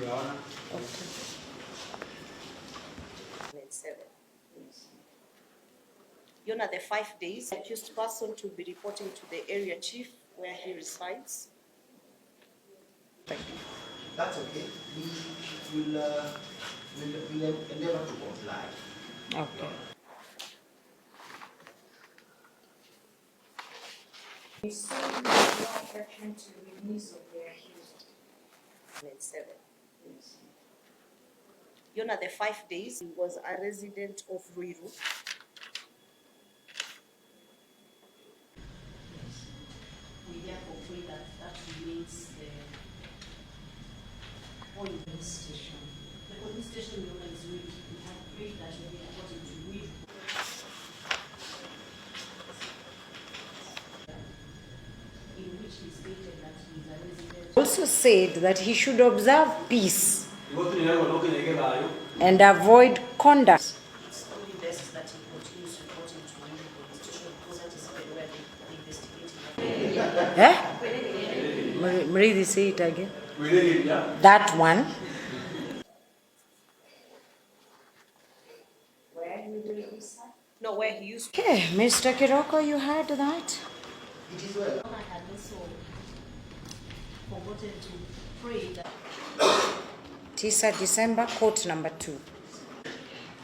Okay. 7. The 5 days, the accused person to be reporting to the area chief where he resides. Thank you. That's okay. We will endeavor to comply. Okay. You say no objection to release of the accused. 7. The 5 days, he was a resident of Ruiru. We therefore pray that remains the police station. The police station we always read. We have prayed that should be according to read. In which he stated that he is a resident. Also said that he should observe peace and avoid conduct. It's only best that he continues reporting to the police station because that is where they investigating. Mridi, say it again. That one. Where he will reside? No, where he used to. Okay, Mr. Kiroko, you heard that? It is well. I had also forgotten to pray that 9 Disemba, court number 2.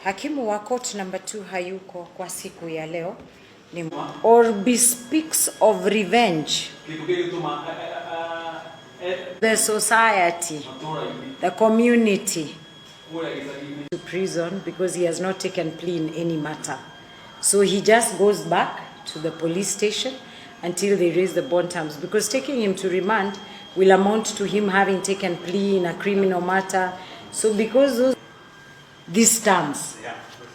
Hakimu wa court number 2 hayuko kwa siku ya leo. Or bespeaks of revenge. The society, the community to prison because he has not taken plea in any matter. So he just goes back to the police station until they raise the bond terms, because taking him to remand will amount to him having taken plea in a criminal matter. So because these terms,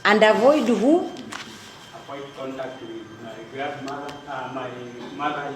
and avoid who? Avoid contact with my grandmother, my mother.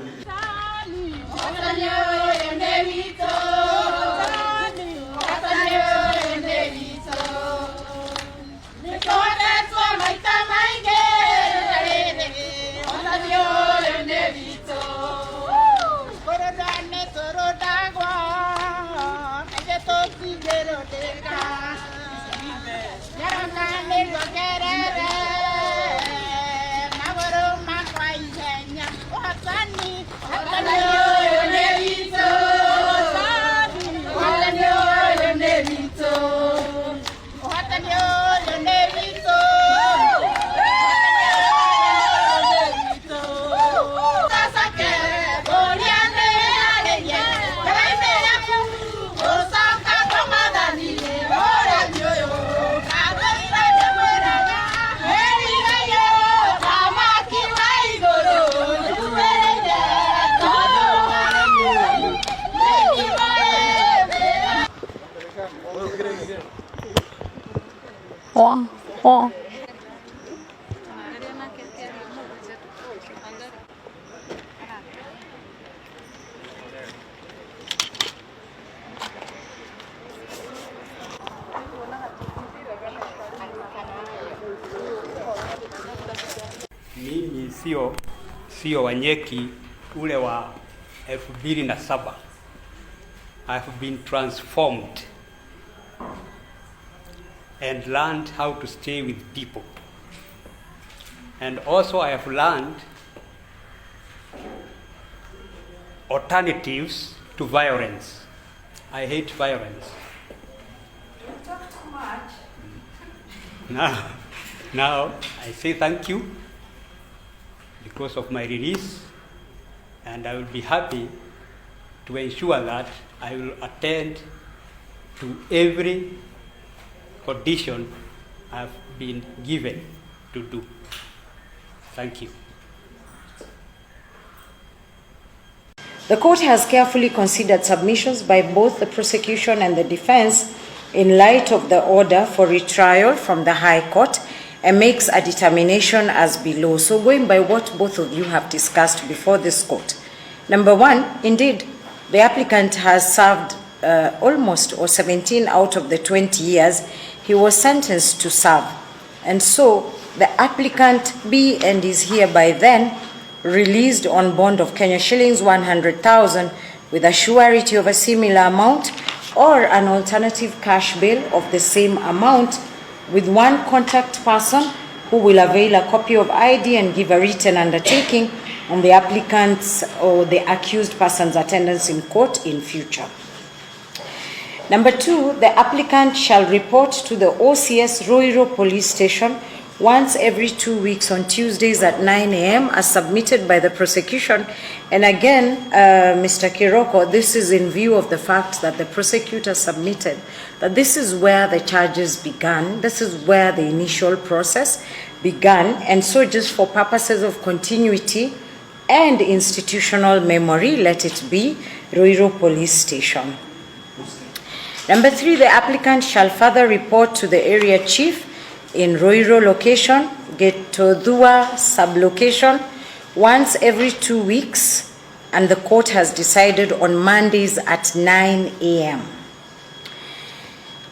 Mimi sio Wanyeki ule wa 2007. I have been transformed and learned how to stay with people. And also I have learned alternatives to violence. I hate violence. Don't talk too much. Now I say thank you because of my release, and I will be happy to ensure that I will attend to every condition I've been given to do. Thank you. The court has carefully considered submissions by both the prosecution and the defense in light of the order for retrial from the High Court and makes a determination as below. So going by what both of you have discussed before this court. Number one, indeed, the applicant has served almost 17 out of the 20 years he was sentenced to serve. And so the applicant be and is hereby then released on bond of Kenya shillings 100,000 with a surety of a similar amount or an alternative cash bail of the same amount, with one contact person who will avail a copy of ID and give a written undertaking on the applicant's or the accused person's attendance in court in future. Number 2, the applicant shall report to the OCS Roiro Police Station once every 2 weeks on Tuesdays at 9 a.m. as submitted by the prosecution. And again, Mr. Kiroko, this is in view of the fact that the prosecutor submitted that this is where the charges began, this is where the initial process began, and so just for purposes of continuity and institutional memory, let it be Roiro Police Station. Number 3, the applicant shall further report to the area chief in Roiro location, Getodua sublocation, once every 2 weeks, and the court has decided on Mondays at 9 a.m.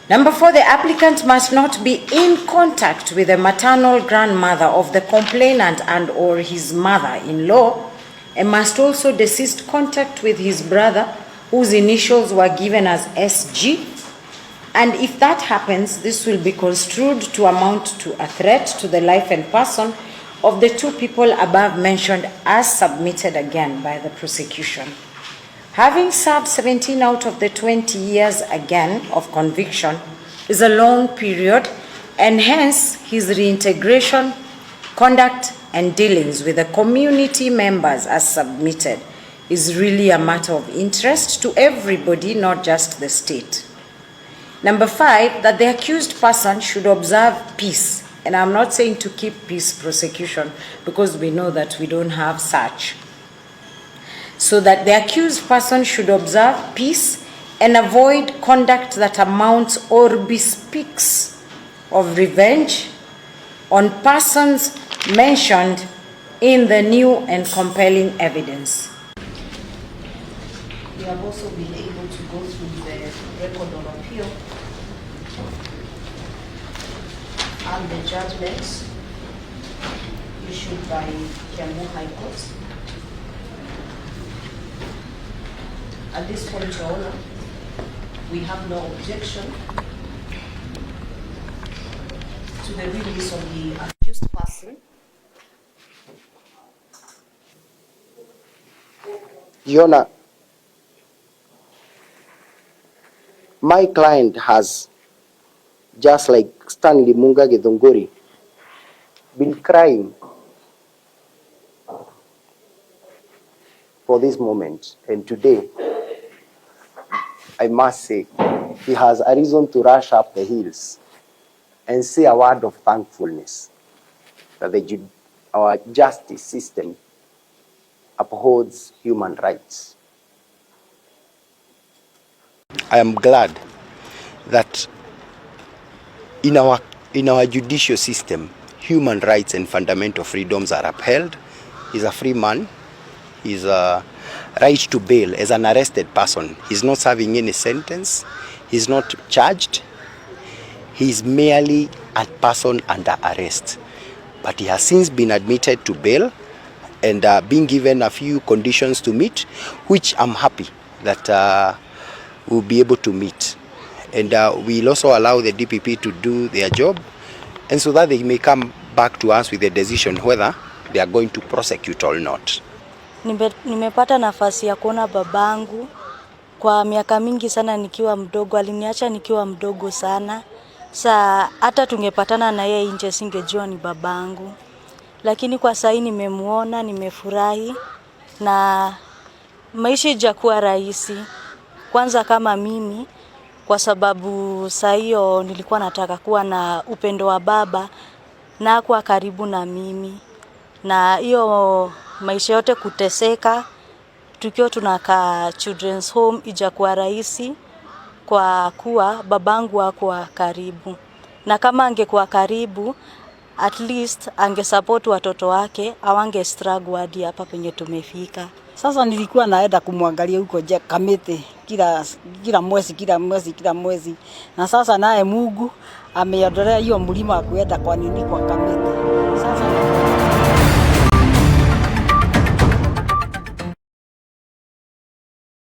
Number 4, the applicant must not be in contact with the maternal grandmother of the complainant and or his mother-in-law, and must also desist contact with his brother, whose initials were given as SG. And if that happens, this will be construed to amount to a threat to the life and person of the 2 people above mentioned, as submitted again by the prosecution. Having served 17 out of the 20 years again of conviction is a long period, and hence his reintegration, conduct, and dealings with the community members as submitted is really a matter of interest to everybody, not just the state. Number 5, that the accused person should observe peace. And I'm not saying to keep peace prosecution, because we know that we don't have such. So that the accused person should observe peace and avoid conduct that amounts or bespeaks of revenge on persons mentioned in the new and compelling evidence. We have also been able to go through the record of appeal and the judgments issued by Kiambu High Court. At this point, Your Honor, we have no objection to the release of the accused person. Your Honor, my client has, just like Stanley Munga Githunguri, been crying for this moment, and today, I must say, he has a reason to rush up the hills and say a word of thankfulness that our justice system upholds human rights. I am glad that in our judicial system, human rights and fundamental freedoms are upheld. He's a free man. He's a right to bail as an arrested person. He's not serving any sentence. He's not charged. He's merely a person under arrest. But he has since been admitted to bail and being given a few conditions to meet, which I'm happy that we'll be able to meet. And we'll also allow the DPP to do their job, and so that they may come back to us with a decision whether they are going to prosecute or not. Nimepata nafasi ya kuona babangu kwa miaka mingi sana nikiwa mdogo. Aliniacha nikiwa mdogo sana. Hata tungepatana na yeye nje singejua ni babangu. Lakini kwa sasa nimemuona, nimefurahi, na maisha hajakuwa rahisi. Kwanza kama mimi, kwa sababu saa hiyo nilikuwa nataka kuwa na upendo wa baba na kuwa karibu na mimi. Na hiyo maisha yote kuteseka, tukiwa tunakaa children's home, hajakuwa rahisi kwa kuwa babangu hakuwa karibu. Na kama angekuwa karibu, at least angesupport watoto wake, awange struggle hadi hapa penye tumefika. Sasa nilikuwa naenda kumwangalia huko Kamete kila mwezi. Na sasa naye Mungu ameondolea hiyo mlima kuenda kwa Kamete. Sasa